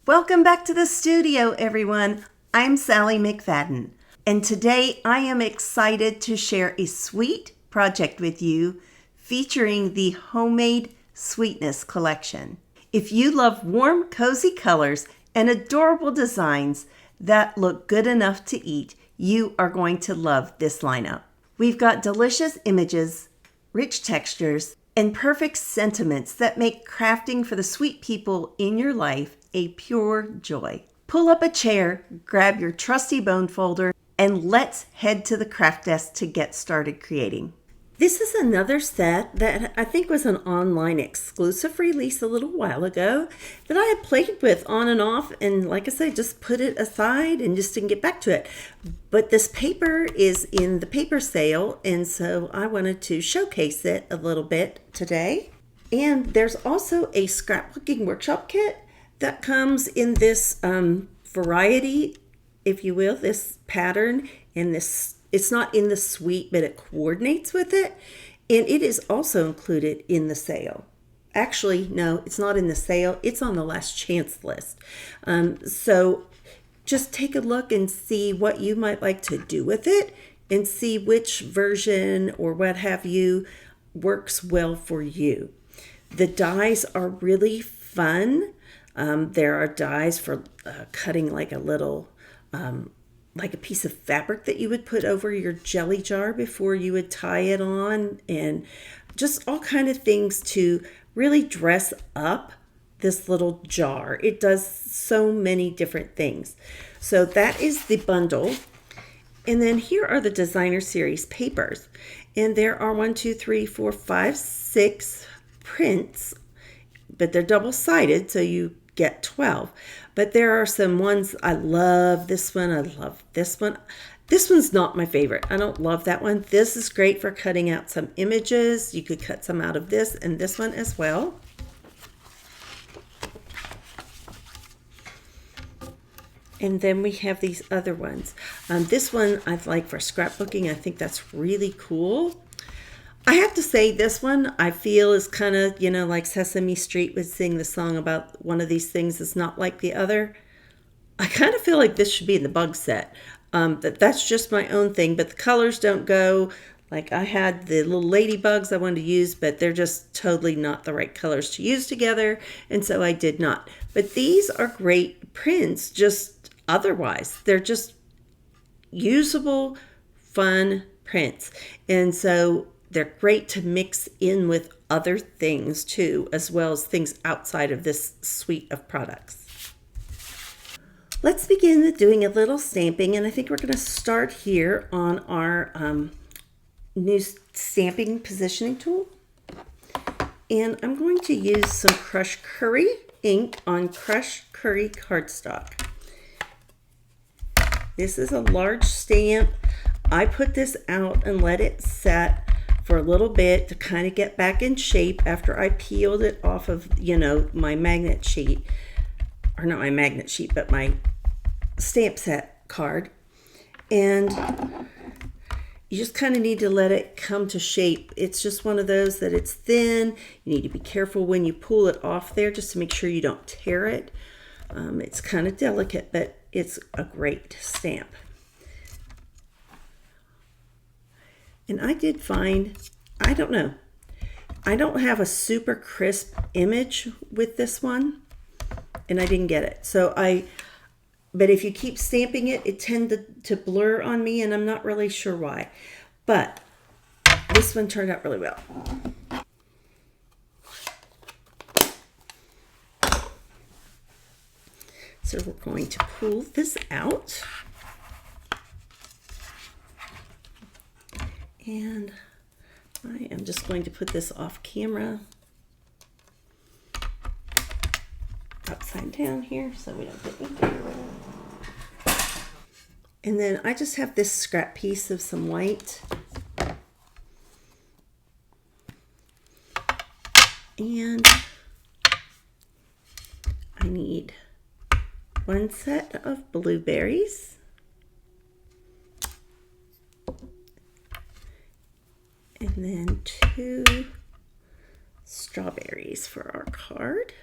Welcome back to the studio, everyone. I'm Sally McFadden, and today I am excited to share a sweet project with you featuring the Homemade Sweetness Collection. If you love warm, cozy colors and adorable designs that look good enough to eat, you are going to love this lineup. We've got delicious images, rich textures, and perfect sentiments that make crafting for the sweet people in your life a pure joy. Pull up a chair, grab your trusty bone folder, and let's head to the craft desk to get started creating. This is another set that I think was an online exclusive release a little while ago that I had played with on and off, and like I said, just put it aside and just didn't get back to it. But this paper is in the paper sale, and so I wanted to showcase it a little bit today. And there's also a scrapbooking workshop kit that comes in this variety, if you will, this pattern, and this it's not in the suite, but it coordinates with it. And it is also included in the sale. Actually, no, it's not in the sale. It's on the last chance list. So just take a look and see what you might like to do with it and see which version or what have you works well for you. The dies are really fun. There are dies for cutting like a little like a piece of fabric that you would put over your jelly jar before you would tie it on, and just all kind of things to really dress up this little jar. It does so many different things. So that is the bundle. And then here are the designer series papers. And there are 6 prints, but they're double-sided, so you get 12. But there are some ones, I love this one, I love this one. This one's not my favorite. I don't love that one. This is great for cutting out some images. You could cut some out of this and this one as well. And then we have these other ones. This one I like for scrapbooking. I think that's really cool. I have to say this one I feel is kind of, like Sesame Street would sing the song about one of these things is not like the other. I kind of feel like this should be in the bug set. That's just my own thing, but the colors don't go. Like I had the little ladybugs I wanted to use, but they're just totally not the right colors to use together, and so I did not. But these are great prints just otherwise. They're just usable, fun prints. And so they're great to mix in with other things too, as well as things outside of this suite of products. Let's begin with doing a little stamping, and I think we're going to start here on our new stamping positioning tool. And I'm going to use some Crush Curry ink on Crush Curry cardstock. This is a large stamp. I put this out and let it set for a little bit to kind of get back in shape after I peeled it off of, my magnet sheet. Or not my magnet sheet, but my stamp set card. And you just kind of need to let it come to shape. It's just one of those that it's thin. You need to be careful when you pull it off there just to make sure you don't tear it. It's kind of delicate, but it's a great stamp. And I did find, I don't have a super crisp image with this one, and I didn't get it. But if you keep stamping it, it tended to blur on me, and I'm not really sure why. But this one turned out really well. So we're going to pull this out. And I am just going to put this off camera, upside down here so we don't get ink everywhere. And then I just have this scrap piece of some white. And I need 1 set of blueberries. And then 2 strawberries for our card.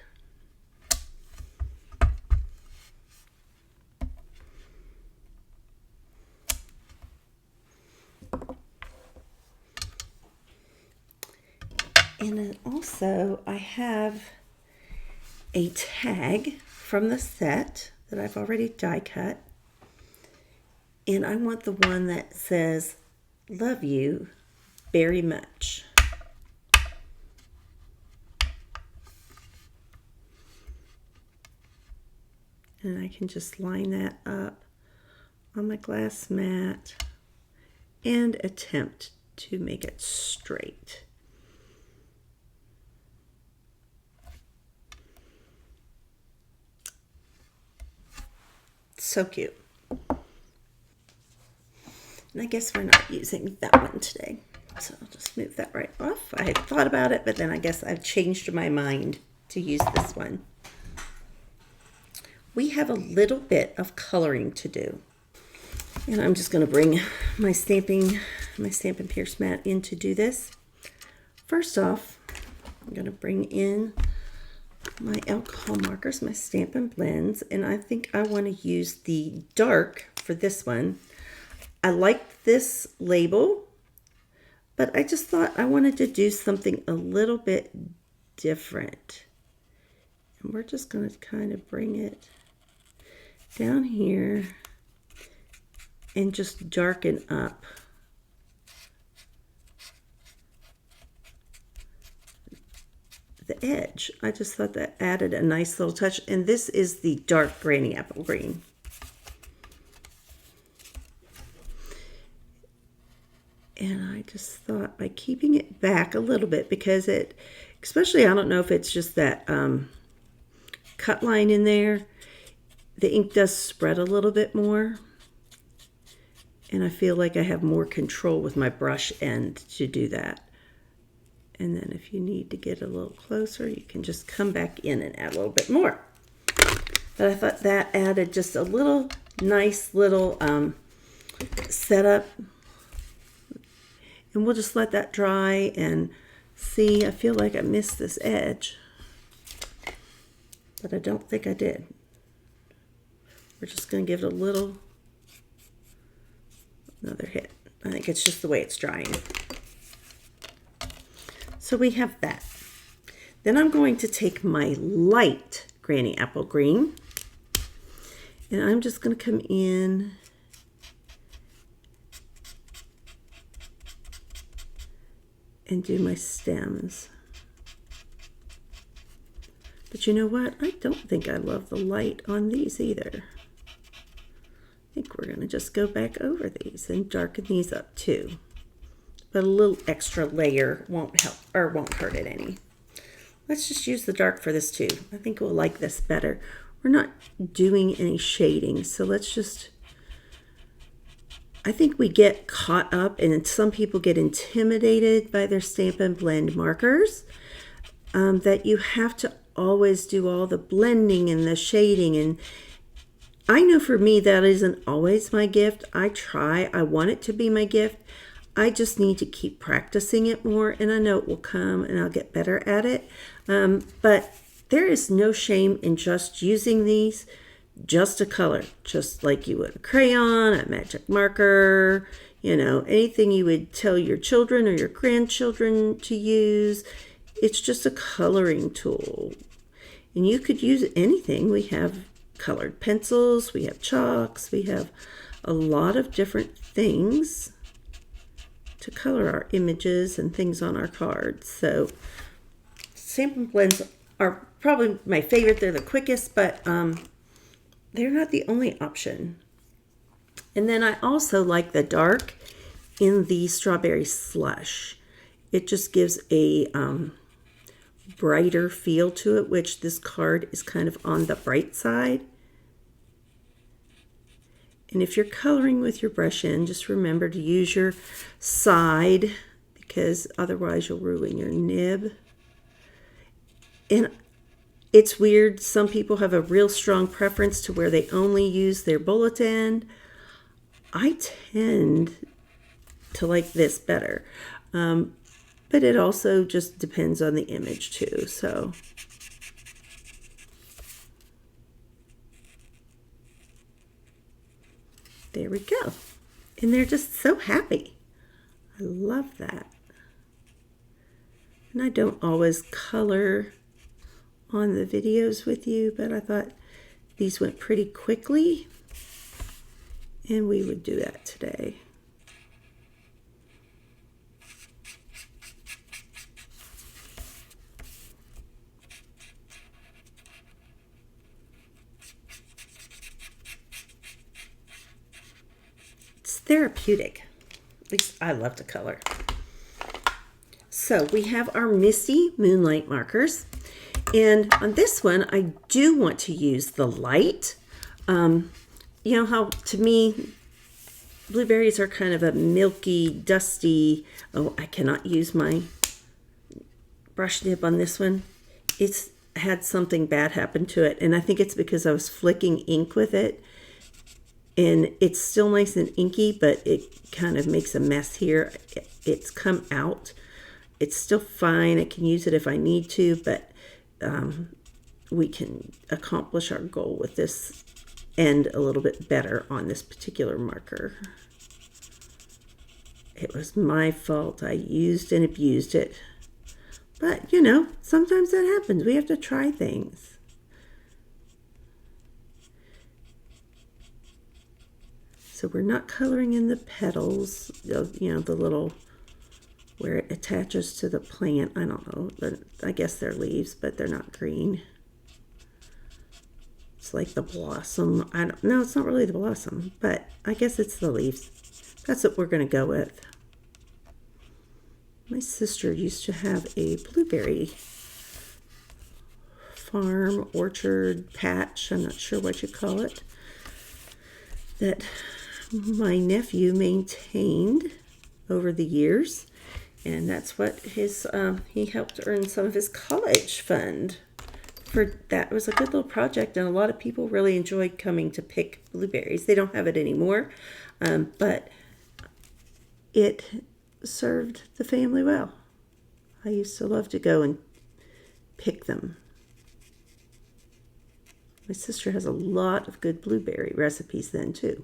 And then also I have a tag from the set that I've already die cut. And I want the one that says, "Love you very much." And I can just line that up on my glass mat and attempt to make it straight. So cute. And I guess we're not using that one today. So I'll just move that right off. I had thought about it, but then I guess I've changed my mind to use this one. We have a little bit of coloring to do. And I'm just going to bring my Stampin' Pierce mat in to do this. First off, I'm going to bring in my alcohol markers, my Stampin' Blends, and I think I want to use the dark for this one. I like this label, but I just thought I wanted to do something a little bit different. And we're just going to kind of bring it down here and just darken up the edge. I just thought that added a nice little touch. And this is the dark Granny Apple Green. And I just thought by keeping it back a little bit, because it, especially, I don't know if it's just that cut line in there, the ink does spread a little bit more. And I feel like I have more control with my brush end to do that. And then if you need to get a little closer, you can just come back in and add a little bit more. But I thought that added just a little nice little setup. And we'll just let that dry and see. I feel like I missed this edge, but I don't think I did. We're just going to give it another hit. I think it's just the way it's drying. So we have that. Then I'm going to take my light Granny Apple Green, and I'm just going to come in and do my stems. But you know what? I don't think I love the light on these either. I think we're going to just go back over these and darken these up too. But a little extra layer won't help or won't hurt it any. Let's just use the dark for this too. I think we'll like this better. We're not doing any shading, so let's just, I think we get caught up, and some people get intimidated by their Stampin' Blend markers, that you have to always do all the blending and the shading. And I know for me that isn't always my gift. I want it to be my gift. I just need to keep practicing it more, and I know it will come and I'll get better at it. But there is no shame in just using these, just a color, just like you would a crayon, a magic marker, you know, anything you would tell your children or your grandchildren to use. It's just a coloring tool. And you could use anything. We have colored pencils, we have chalks, we have a lot of different things to color our images and things on our cards. So Stampin' Blends are probably my favorite. They're the quickest, but they're not the only option. And then I also like the dark in the Strawberry Slush. It just gives a brighter feel to it, which this card is kind of on the bright side. And if you're coloring with your brush end, just remember to use your side, because otherwise you'll ruin your nib. And it's weird, some people have a real strong preference to where they only use their bullet end. I tend to like this better. But it also just depends on the image too. So there we go. And they're just so happy. I love that. And I don't always color on the videos with you, but I thought these went pretty quickly and we would do that today. It's therapeutic. At least I love to color. So we have our Misty Moonlight markers. And on this one, I do want to use the light. You know how, to me, blueberries are kind of a milky, dusty. Oh, I cannot use my brush nib on this one. It's had something bad happen to it. And I think it's because I was flicking ink with it. And it's still nice and inky, but it kind of makes a mess here. It's come out. It's still fine. I can use it if I need to, but we can accomplish our goal with this end a little bit better on this particular marker. It was my fault. I used and abused it. But, you know, sometimes that happens. We have to try things. So we're not coloring in the petals, you know, the little, where it attaches to the plant. I don't know, I guess they're leaves, but they're not green. It's like the blossom. I don't know, it's not really the blossom, but I guess it's the leaves. That's what we're going to go with. My sister used to have a blueberry farm, orchard, patch, I'm not sure what you call it, that my nephew maintained over the years, and that's what his he helped earn some of his college fund for. That was a good little project, and a lot of people really enjoyed coming to pick blueberries. They don't have it anymore, but it served the family well. I used to love to go and pick them. My sister has a lot of good blueberry recipes then too.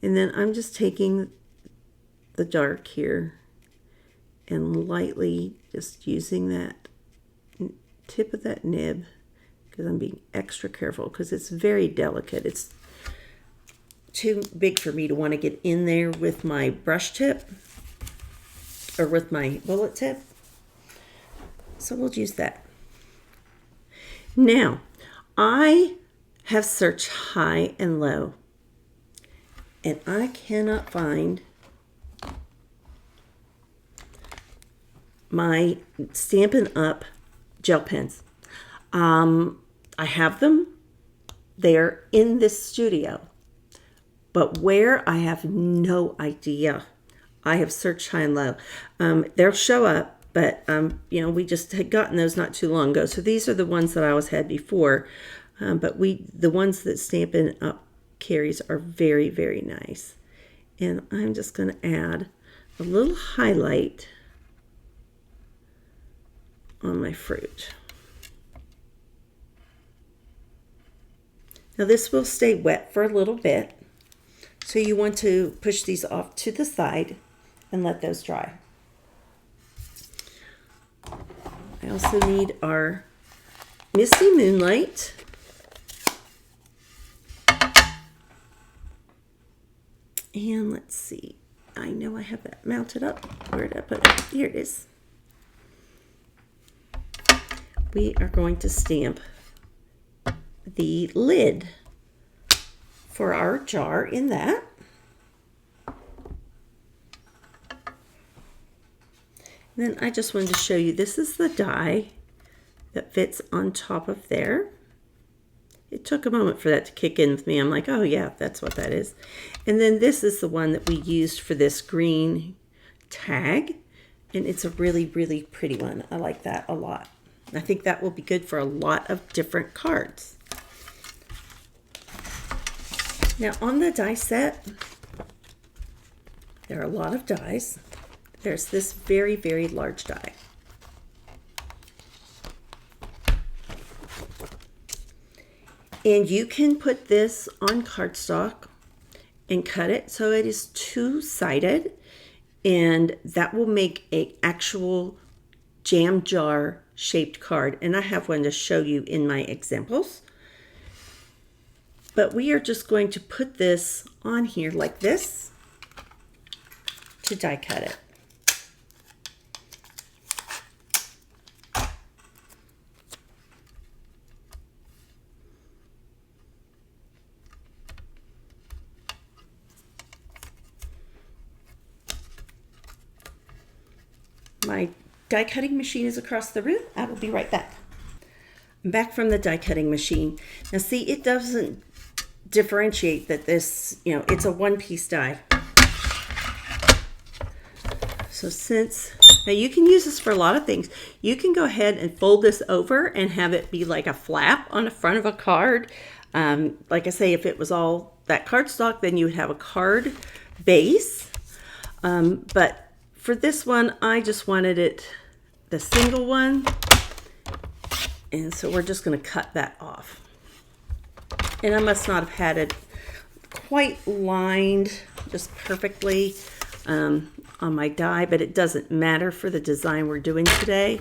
And then I'm just taking the dark here and lightly just using that tip of that nib, because I'm being extra careful because it's very delicate. It's too big for me to want to get in there with my brush tip or with my bullet tip. So we'll use that. Now, I have searched high and low, and I cannot find my Stampin' Up! Gel pens. I have them. They're in this studio. But where, I have no idea. I have searched high and low. They'll show up, but you know, we just had gotten those not too long ago. So these are the ones that I always had before. But the ones that Stampin' Up! Carries are very, very nice. And I'm just going to add a little highlight on my fruit. Now this will stay wet for a little bit, so you want to push these off to the side and let those dry. I also need our Misty Moonlight. And let's see, I know I have that mounted up. Where did I put it? Here it is. We are going to stamp the lid for our jar in that. And then I just wanted to show you, this is the die that fits on top of there. It took a moment for that to kick in with me. I'm like, oh yeah, that's what that is. And then this is the one that we used for this green tag. And it's a really, really pretty one. I like that a lot. I think that will be good for a lot of different cards. Now on the die set, there are a lot of dies. There's this very, very large die. And you can put this on cardstock and cut it so it is two-sided, and that will make an actual jam jar shaped card, and I have one to show you in my examples. But we are just going to put this on here like this to die cut it. My die cutting machine is across the room. I will be right back. I'm back from the die cutting machine. Now see, it doesn't differentiate that this, it's a one-piece die. So now you can use this for a lot of things. You can go ahead and fold this over and have it be like a flap on the front of a card. Like I say, if it was all that cardstock, then you would have a card base. But for this one, I just wanted it the single one. And so we're just going to cut that off. And I must not have had it quite lined just perfectly on my die, but it doesn't matter for the design we're doing today.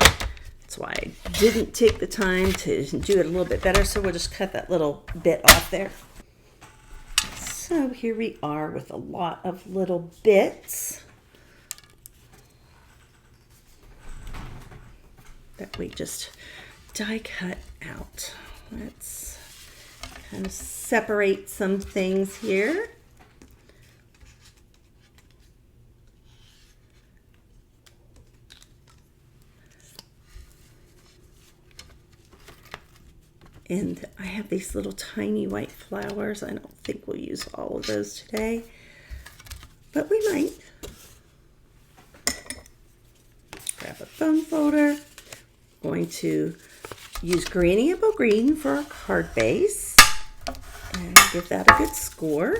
That's why I didn't take the time to do it a little bit better. So we'll just cut that little bit off there. So here we are with a lot of little bits that we just die cut out. Let's kind of separate some things here. And I have these little tiny white flowers. I don't think we'll use all of those today, but we might. Grab a foam folder. Going to use Granny Apple Green for our card base and give that a good score.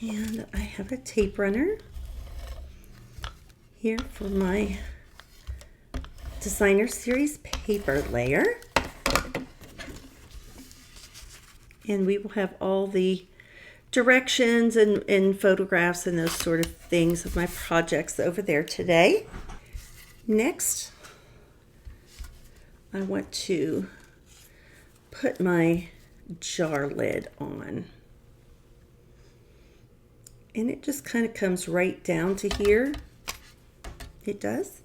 And I have a tape runner here for my Designer Series paper layer. And we will have all the directions and photographs and those sort of things of my projects over there today. Next, I want to put my jar lid on. And it just kind of comes right down to here. It does.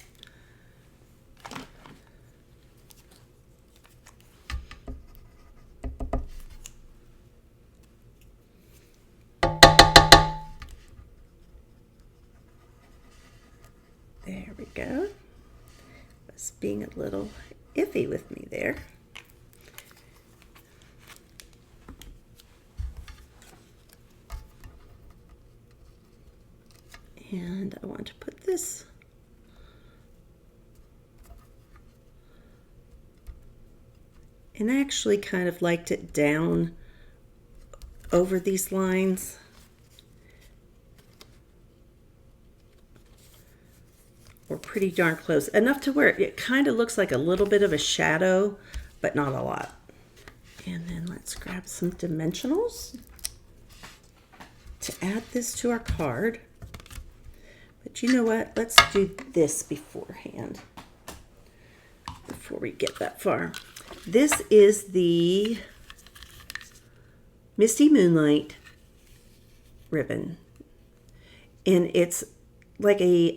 There we go. Was being a little iffy with me there. And I want to put this and I actually kind of liked it down over these lines. We're pretty darn close, enough to where it kind of looks like a little bit of a shadow, but not a lot. And then let's grab some dimensionals to add this to our card. But you know what? Let's do this beforehand, before we get that far. This is the Misty Moonlight ribbon, and it's like a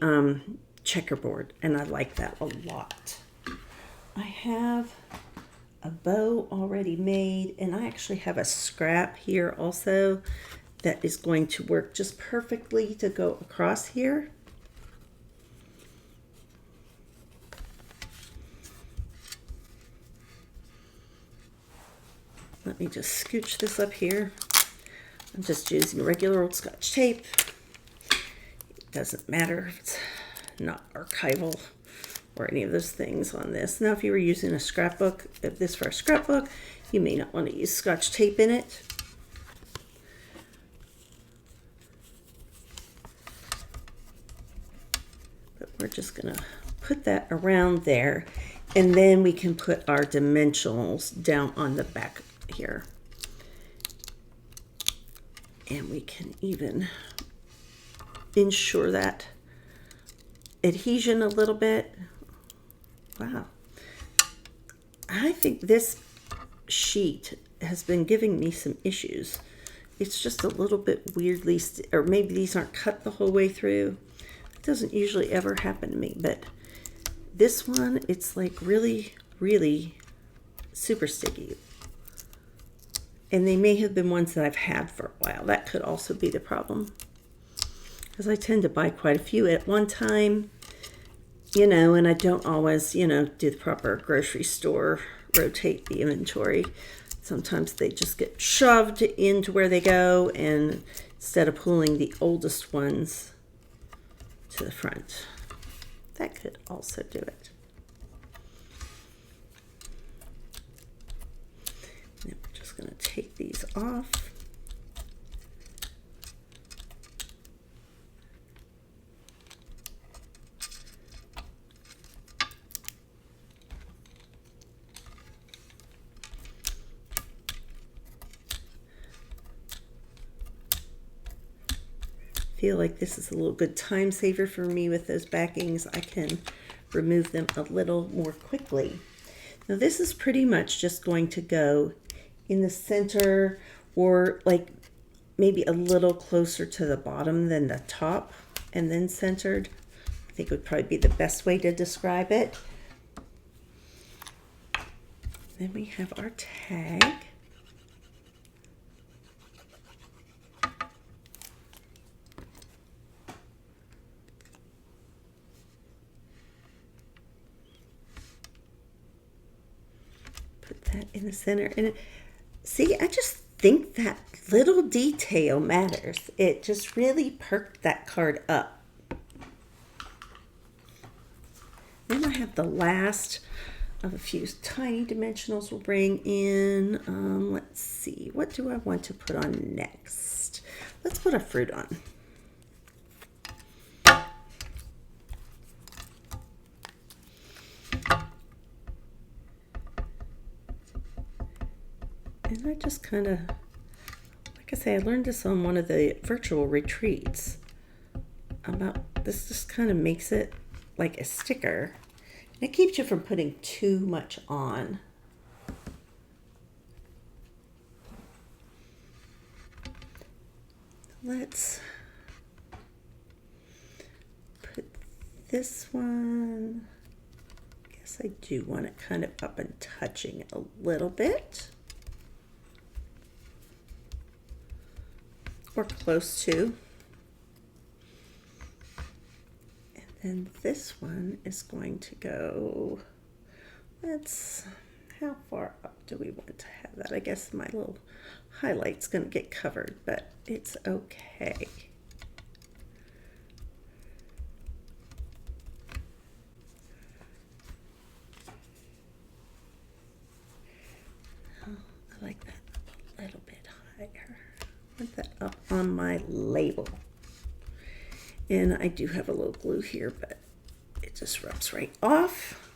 checkerboard, and I like that a lot. I have a bow already made, and I actually have a scrap here also that is going to work just perfectly to go across here. Let me just scooch this up here. I'm just using regular old Scotch tape. It doesn't matter if it's not archival or any of those things on this. Now, if you were using a scrapbook, if this for a scrapbook, you may not want to use Scotch tape in it. But we're just gonna put that around there, and then we can put our dimensionals down on the back here. And we can even ensure that adhesion a little bit. Wow. I think this sheet has been giving me some issues. It's just a little bit weirdly, or maybe these aren't cut the whole way through. It doesn't usually ever happen to me, but this one, it's like really, really super sticky. And they may have been ones that I've had for a while. That could also be the problem, because I tend to buy quite a few at one time, you know, and I don't always, you know, do the proper grocery store, rotate the inventory. Sometimes they just get shoved into where they go, and instead of pulling the oldest ones to the front. That could also do it. And we're just going to take these off. Feel like this is a little good time saver for me with those backings. I can remove them a little more quickly. Now this is pretty much just going to go in the center, or like maybe a little closer to the bottom than the top, and then centered. I think would probably be the best way to describe it. Then we have our tag. That in the center, and see, I just think that little detail matters. It just really perked that card up. Then I have the last of a few tiny dimensionals we'll bring in. Let's see, what do I want to put on next? Let's put a fruit on. And I just kind of, like I say, I learned this on one of the virtual retreats about this. Just kind of makes it like a sticker. It keeps you from putting too much on. Let's put this one, I guess I do want it kind of up and touching a little bit. Or close to. And then this one is going to go, how far up do we want to have that? I guess my little highlight's going to get covered, but it's okay. Oh, I like that up a little bit higher. Put that up on my label. And I do have a little glue here, but it just rubs right off.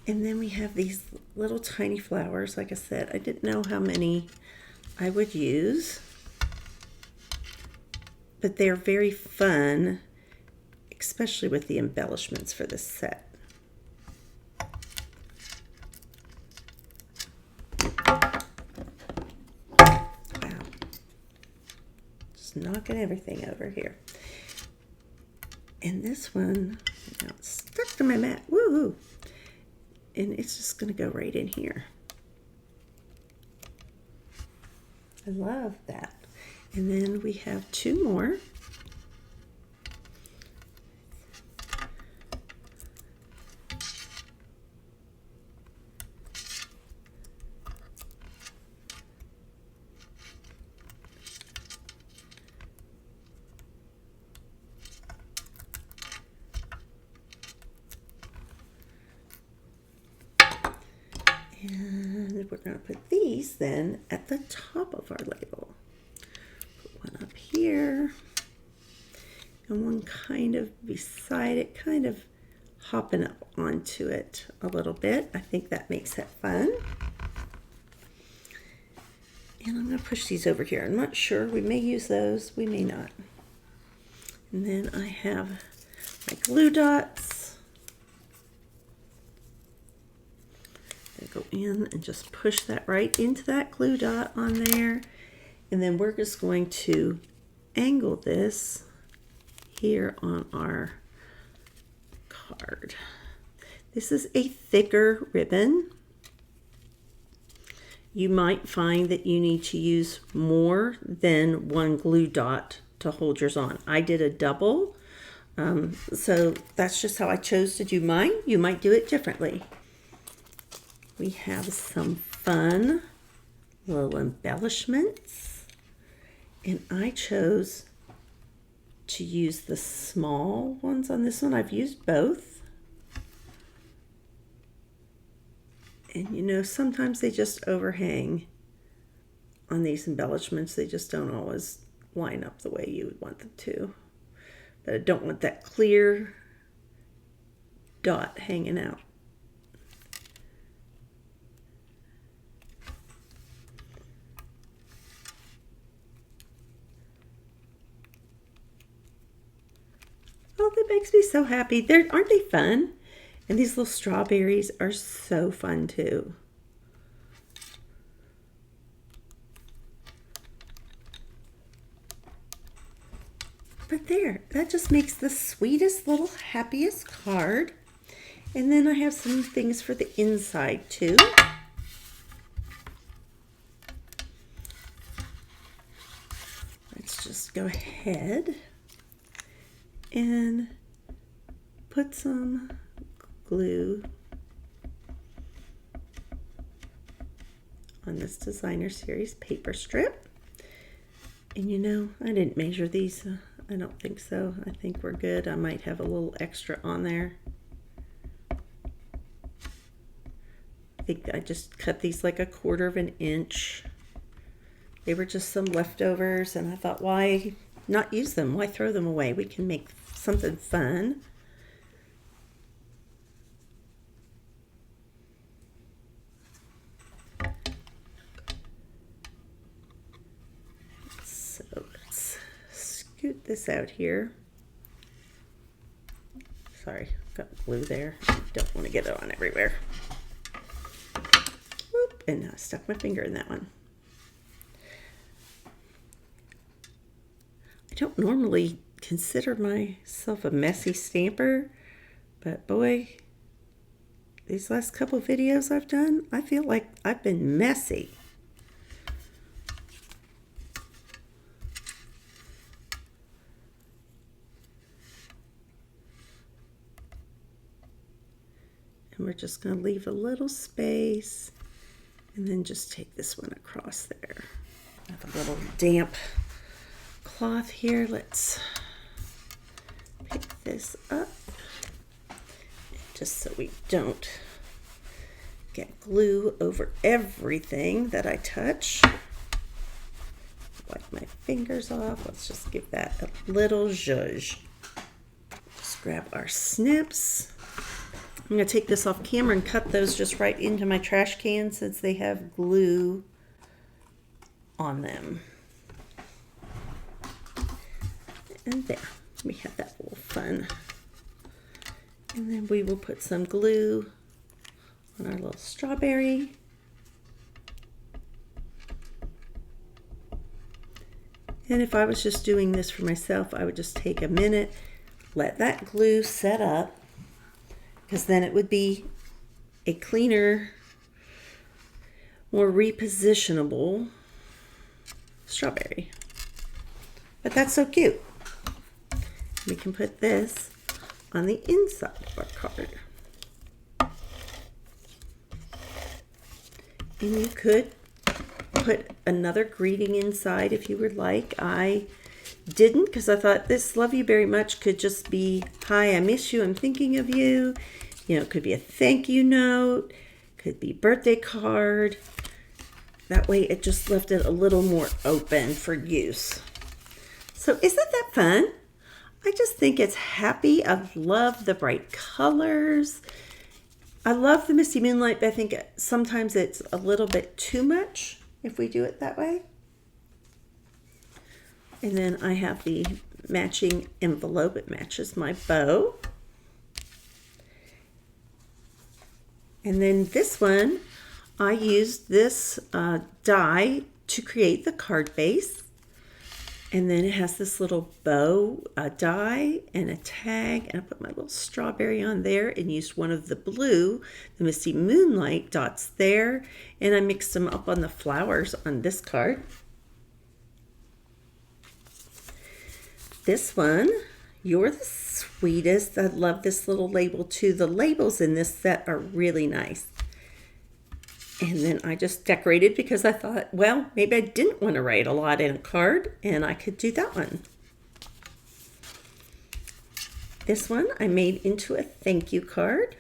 And then we have these little tiny flowers. Like I said, I didn't know how many I would use, but they're very fun, especially with the embellishments for this set. Knocking everything over here. And this one, now it's stuck to my mat. Woohoo! And it's just going to go right in here. I love that. And then we have two more. And we're going to put these then at the top of our label. Put one up here and one kind of beside it, kind of hopping up onto it a little bit. I think that makes it fun. And I'm going to push these over here. I'm not sure. We may use those. We may not. And then I have my glue dots. I go in and just push that right into that glue dot on there. And then we're just going to angle this here on our card. This is a thicker ribbon. You might find that you need to use more than one glue dot to hold yours on. I did a double, so that's just how I chose to do mine. You might do it differently. We have some fun little embellishments, and I chose to use the small ones on this one. I've used both. And you know, sometimes they just overhang on these embellishments. They just don't always line up the way you would want them to. But I don't want that clear dot hanging out. Oh, that makes me so happy. Aren't they fun? And these little strawberries are so fun too. But there, that just makes the sweetest little happiest card. And then I have some things for the inside too. Let's just go ahead and put some glue on this Designer Series paper strip. And you know, I didn't measure these. I don't think so. I think we're good. I might have a little extra on there. I think I just cut these like 1/4 of an inch. They were just some leftovers, and I thought, why not use them? Why throw them away? We can make something fun. So let's scoot this out here. Sorry, got glue there. Don't want to get it on everywhere. Whoop, and I stuck my finger in that one. I don't normally consider myself a messy stamper, but boy, these last couple videos I've done, I feel like I've been messy. And we're just going to leave a little space and then just take this one across there. I have a little damp cloth here. Let's pick this up just so we don't get glue over everything that I touch. Wipe my fingers off. Let's just give that a little zhuzh. Just grab our snips. I'm going to take this off camera and cut those just right into my trash can since they have glue on them. And there, we have that little fun. And then we will put some glue on our little strawberry. And if I was just doing this for myself, I would just take a minute, let that glue set up, because then it would be a cleaner, more repositionable strawberry. But that's so cute. We can put this on the inside of our card. And you could put another greeting inside if you would like. I didn't, because I thought this "love you very much" could just be, "Hi, I miss you, I'm thinking of you." You know, it could be a thank you note, could be birthday card. That way it just left it a little more open for use. So isn't that fun? I just think it's happy. I love the bright colors. I love the Misty Moonlight, but I think sometimes it's a little bit too much if we do it that way. And then I have the matching envelope. It matches my bow. And then this one, I used this die to create the card base. And then it has this little bow die and a tag. And I put my little strawberry on there and used one of the blue, the Misty Moonlight dots there. And I mixed them up on the flowers on this card. This one, You're the Sweetest. I love this little label too. The labels in this set are really nice. And then I just decorated because I thought, well, maybe I didn't want to write a lot in a card and I could do that one. This one I made into a thank you card.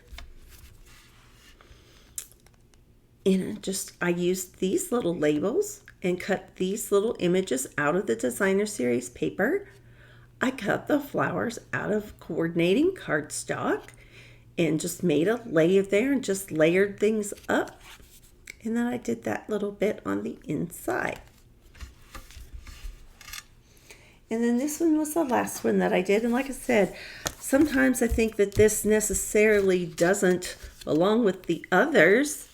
And I used these little labels and cut these little images out of the Designer Series paper. I cut the flowers out of coordinating cardstock and just made a layer there and just layered things up. And then I did that little bit on the inside. And then this one was the last one that I did. And like I said, sometimes I think that this necessarily doesn't belong with the others.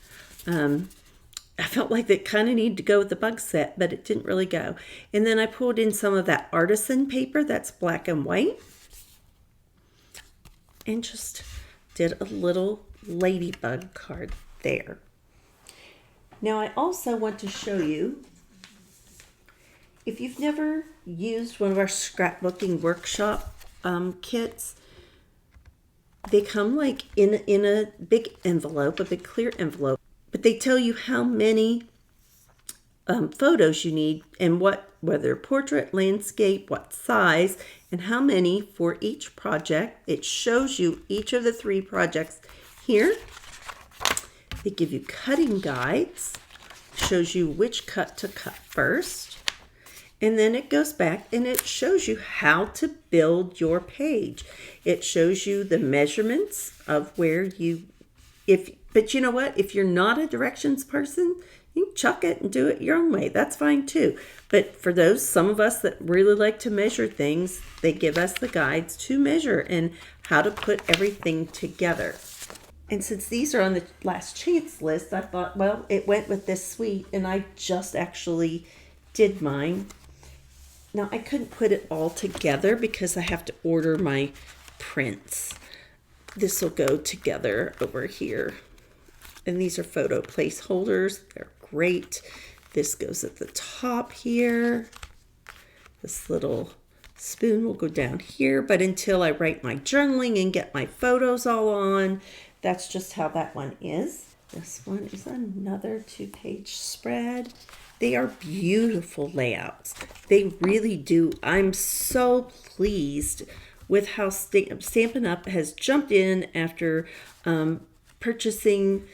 I felt like it kind of needed to go with the bug set, but it didn't really go. And then I pulled in some of that artisan paper that's black and white. And just did a little ladybug card there. Now I also want to show you, if you've never used one of our scrapbooking workshop kits, they come like in a big envelope, a big clear envelope, but they tell you how many photos you need and whether portrait, landscape, what size, and how many for each project. It shows you each of the 3 projects here. They give you cutting guides, shows you which cut to cut first, and then it goes back and it shows you how to build your page. It shows you the measurements of where but you know what? If you're not a directions person, you can chuck it and do it your own way. That's fine too. But for some of us that really like to measure things, they give us the guides to measure and how to put everything together. And since these are on the last chance list, I thought, well, it went with this suite, and I just actually did mine. Now, I couldn't put it all together because I have to order my prints. This will go together over here. And these are photo placeholders. They're great. This goes at the top here. This little spoon will go down here, but until I write my journaling and get my photos all on, that's just how that one is. This one is another 2-page spread. They are beautiful layouts. They really do. I'm so pleased with how Stampin' Up! Has jumped in after purchasing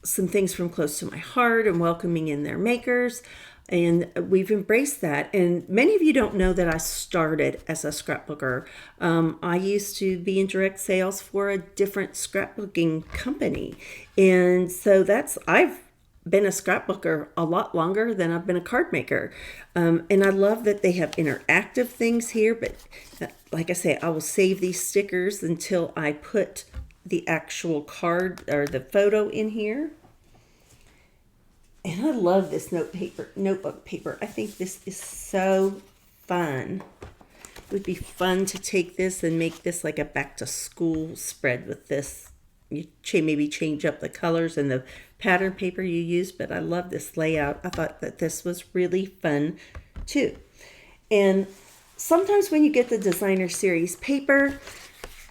some things from close to my heart and welcoming in their makers. And we've embraced that. And many of you don't know that I started as a scrapbooker. I used to be in direct sales for a different scrapbooking company. And so I've been a scrapbooker a lot longer than I've been a card maker. And I love that they have interactive things here. But like I say, I will save these stickers until I put the actual card or the photo in here. And I love this notebook paper. I think this is so fun. It would be fun to take this and make this like a back to school spread with this. You maybe change up the colors and the pattern paper you use, but I love this layout. I thought that this was really fun too. And sometimes when you get the Designer Series paper,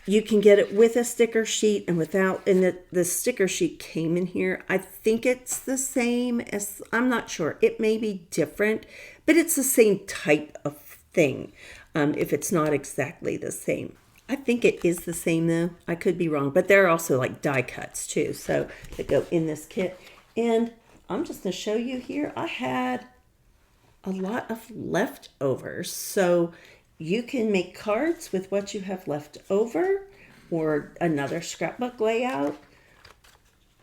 you can get it with a sticker sheet and without, and the sticker sheet came in here. I think it's the same as, I'm not sure. It may be different, but it's the same type of thing, if it's not exactly the same. I think it is the same though. I could be wrong, but there are also like die cuts too, so that go in this kit. And I'm just going to show you here, I had a lot of leftovers. So you can make cards with what you have left over or another scrapbook layout.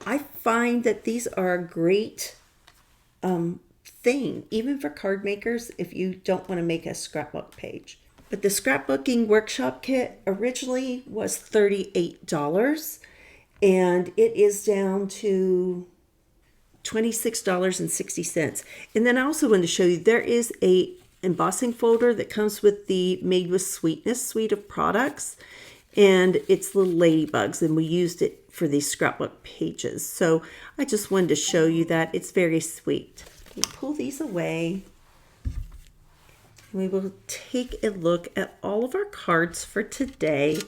I find that these are a great thing, even for card makers, if you don't want to make a scrapbook page. But the scrapbooking workshop kit originally was $38, and it is down to $26.60. And then I also wanted to show you there is a embossing folder that comes with the Made with Sweetness suite of products, and it's little ladybugs, and we used it for these scrapbook pages. So I just wanted to show you that. It's very sweet. We pull these away. We will take a look at all of our cards for today.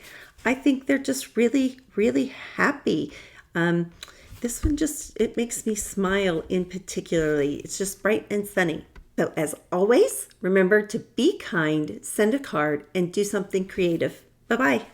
I think they're just really, really happy. This one it makes me smile in particularly. It's just bright and sunny. So as always, remember to be kind, send a card, and do something creative. Bye-bye.